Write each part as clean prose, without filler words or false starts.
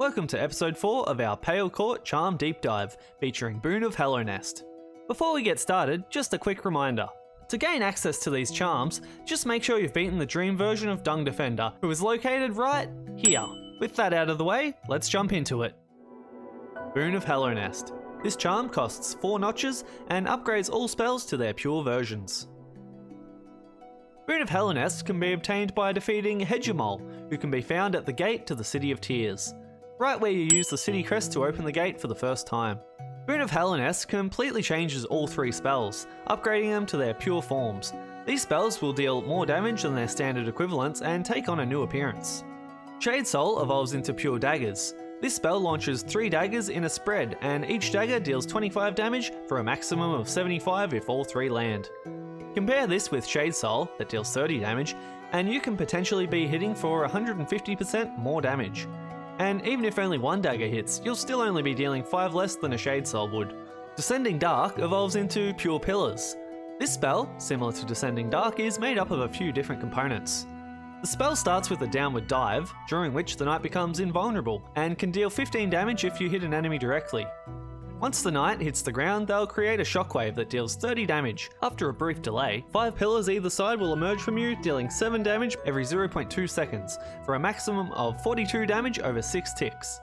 Welcome to episode 4 of our Pale Court Charm Deep Dive, featuring Boon of Hallownest. Before we get started, just a quick reminder. To gain access to these charms, just make sure you've beaten the dream version of Dung Defender, who is located right here. With that out of the way, let's jump into it. Boon of Hallownest. This charm costs 4 notches and upgrades all spells to their pure versions. Boon of Hallownest can be obtained by defeating Hegemol, who can be found at the gate to the City of Tears, right where you use the city crest to open the gate for the first time. Boon of Hallownest completely changes all 3 spells, upgrading them to their pure forms. These spells will deal more damage than their standard equivalents and take on a new appearance. Shade Soul evolves into pure daggers. This spell launches 3 daggers in a spread, and each dagger deals 25 damage for a maximum of 75 if all 3 land. Compare this with Shade Soul, that deals 30 damage, and you can potentially be hitting for 150% more damage. And even if only 1 dagger hits, you'll still only be dealing 5 less than a Shade Soul would. Descending Dark evolves into Pure Pillars. This spell, similar to Descending Dark, is made up of a few different components. The spell starts with a downward dive, during which the knight becomes invulnerable, and can deal 15 damage if you hit an enemy directly. Once the knight hits the ground, they'll create a shockwave that deals 30 damage. After a brief delay, 5 pillars either side will emerge from you, dealing 7 damage every 0.2 seconds, for a maximum of 42 damage over 6 ticks.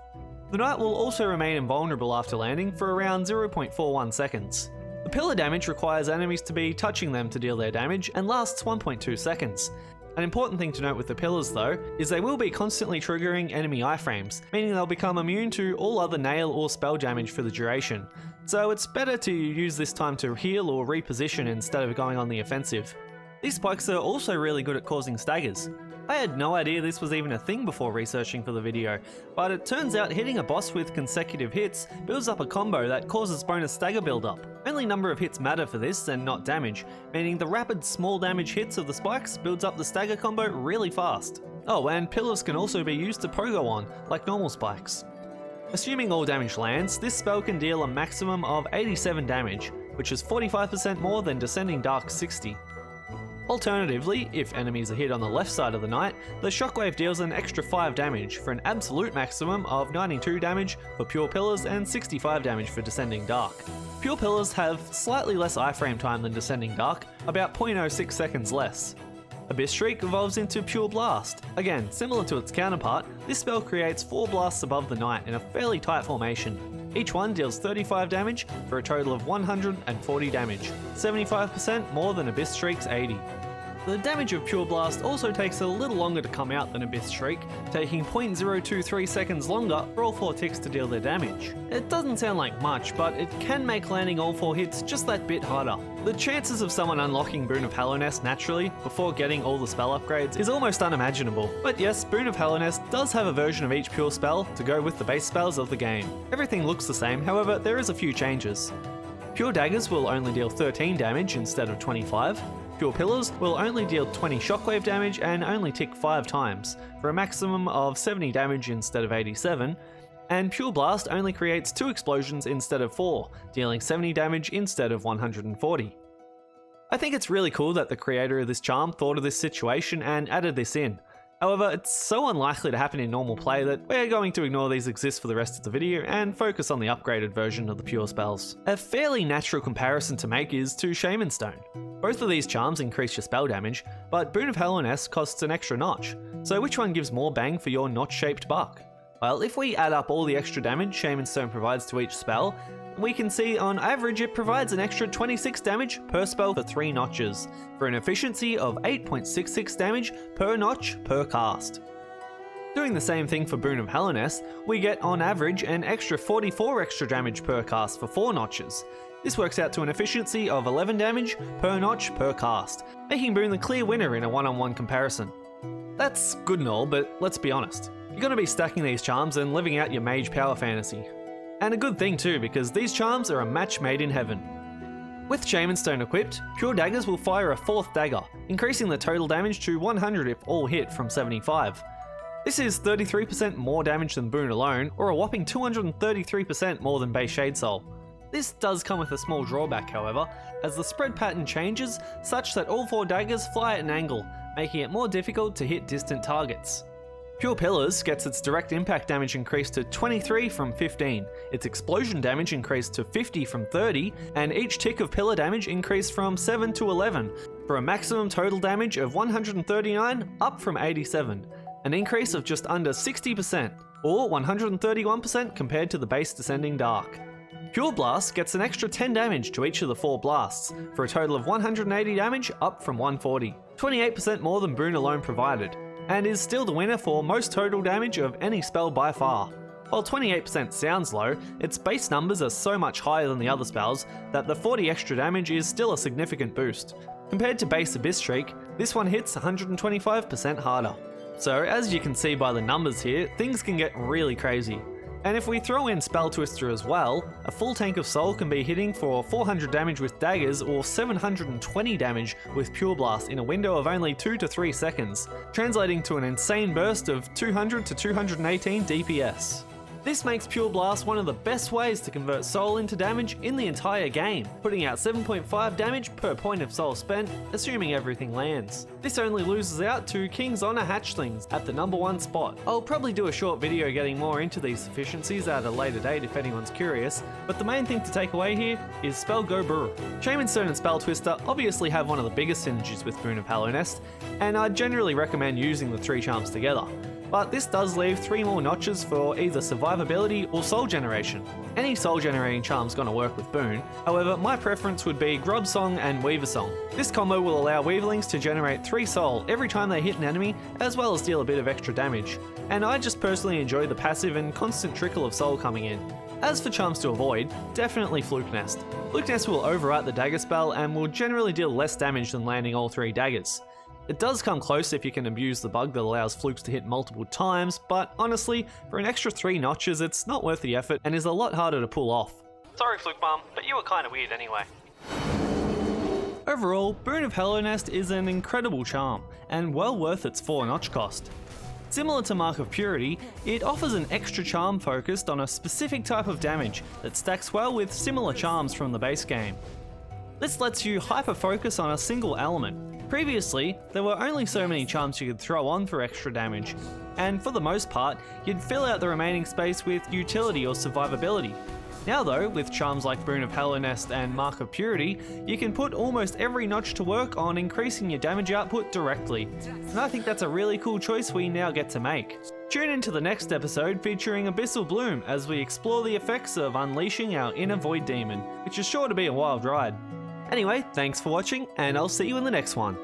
The knight will also remain invulnerable after landing for around 0.41 seconds. The pillar damage requires enemies to be touching them to deal their damage, and lasts 1.2 seconds. An important thing to note with the pillars though, is they will be constantly triggering enemy iframes, meaning they'll become immune to all other nail or spell damage for the duration. So it's better to use this time to heal or reposition instead of going on the offensive. These spikes are also really good at causing staggers. I had no idea this was even a thing before researching for the video, but it turns out hitting a boss with consecutive hits builds up a combo that causes bonus stagger build-up. Only number of hits matter for this and not damage, meaning the rapid small damage hits of the spikes builds up the stagger combo really fast. Oh, and pillars can also be used to pogo on, like normal spikes. Assuming all damage lands, this spell can deal a maximum of 87 damage, which is 45% more than Descending Dark's 60. Alternatively, if enemies are hit on the left side of the knight, the shockwave deals an extra 5 damage for an absolute maximum of 92 damage for Pure Pillars and 65 damage for Descending Dark. Pure Pillars have slightly less iframe time than Descending Dark, about 0.06 seconds less. Abyss Shriek evolves into Pure Blast. Again, similar to its counterpart, this spell creates 4 blasts above the knight in a fairly tight formation. Each one deals 35 damage for a total of 140 damage, 75% more than Abyss Shriek's 80. The damage of Pure Blast also takes a little longer to come out than Abyss Shriek, taking 0.023 seconds longer for all 4 ticks to deal their damage. It doesn't sound like much, but it can make landing all 4 hits just that bit harder. The chances of someone unlocking Boon of Hallownest naturally, before getting all the spell upgrades, is almost unimaginable. But yes, Boon of Hallownest does have a version of each pure spell to go with the base spells of the game. Everything looks the same, however there is a few changes. Pure Daggers will only deal 13 damage instead of 25. Pure Pillars will only deal 20 shockwave damage and only tick 5 times, for a maximum of 70 damage instead of 87, and Pure Blast only creates 2 explosions instead of 4, dealing 70 damage instead of 140. I think it's really cool that the creator of this charm thought of this situation and added this in. However, it's so unlikely to happen in normal play that we're going to ignore these exists for the rest of the video and focus on the upgraded version of the pure spells. A fairly natural comparison to make is to Shaman Stone. Both of these charms increase your spell damage, but Boon of Hallownest costs an extra notch, so which one gives more bang for your notch-shaped buck? Well, if we add up all the extra damage Shaman Stone provides to each spell, we can see on average it provides an extra 26 damage per spell for 3 notches, for an efficiency of 8.66 damage per notch per cast. Doing the same thing for Boon of Hallownest, we get on average an extra 44 extra damage per cast for 4 notches. This works out to an efficiency of 11 damage per notch per cast, making Boon the clear winner in a one-on-one comparison. That's good and all, but let's be honest. You're going to be stacking these charms and living out your mage power fantasy. And a good thing too, because these charms are a match made in heaven. With Shaman Stone equipped, Pure Daggers will fire a 4th dagger, increasing the total damage to 100 if all hit from 75. This is 33% more damage than Boon alone, or a whopping 233% more than base Shade Soul. This does come with a small drawback however, as the spread pattern changes such that all 4 daggers fly at an angle, making it more difficult to hit distant targets. Pure Pillars gets its direct impact damage increased to 23 from 15, its explosion damage increased to 50 from 30, and each tick of pillar damage increased from 7 to 11, for a maximum total damage of 139 up from 87, an increase of just under 60%, or 131% compared to the base Descending Dark. Pure Blast gets an extra 10 damage to each of the 4 blasts, for a total of 180 damage up from 140, 28% more than Boon alone provided, and is still the winner for most total damage of any spell by far. While 28% sounds low, its base numbers are so much higher than the other spells that the 40 extra damage is still a significant boost. Compared to base Abyss Shriek, this one hits 125% harder. So as you can see by the numbers here, things can get really crazy. And if we throw in Spell Twister as well, a full tank of soul can be hitting for 400 damage with daggers or 720 damage with Pure Blast in a window of only 2 to 3 seconds, translating to an insane burst of 200 to 218 DPS. This makes Pure Blast one of the best ways to convert soul into damage in the entire game, putting out 7.5 damage per point of soul spent, assuming everything lands. This only loses out to King's Honor Hatchlings at the number 1 spot. I'll probably do a short video getting more into these efficiencies at a later date if anyone's curious, but the main thing to take away here is Spell Go Brr. Shaman Stone and Spell Twister obviously have one of the biggest synergies with Boon of Hallownest, and I'd generally recommend using the 3 charms together. But this does leave 3 more notches for either survivability or soul generation. Any soul generating charm's gonna work with Boon, however my preference would be Grub Song and Weaver Song. This combo will allow Weaverlings to generate 3 soul every time they hit an enemy, as well as deal a bit of extra damage, and I just personally enjoy the passive and constant trickle of soul coming in. As for charms to avoid, definitely Fluke Nest. Fluke Nest will overwrite the dagger spell and will generally deal less damage than landing all 3 daggers. It does come close if you can abuse the bug that allows flukes to hit multiple times, but honestly, for an extra 3 notches it's not worth the effort and is a lot harder to pull off. Sorry Fluke Mum, but you were kinda weird anyway. Overall, Boon of Hallownest is an incredible charm, and well worth its 4 notch cost. Similar to Mark of Purity, it offers an extra charm focused on a specific type of damage that stacks well with similar charms from the base game. This lets you hyper-focus on a single element. Previously, there were only so many charms you could throw on for extra damage, and for the most part, you'd fill out the remaining space with utility or survivability. Now though, with charms like Boon of Hallownest and Mark of Purity, you can put almost every notch to work on increasing your damage output directly, and I think that's a really cool choice we now get to make. Tune into the next episode featuring Abyssal Bloom as we explore the effects of unleashing our inner void demon, which is sure to be a wild ride. Anyway, thanks for watching, and I'll see you in the next one.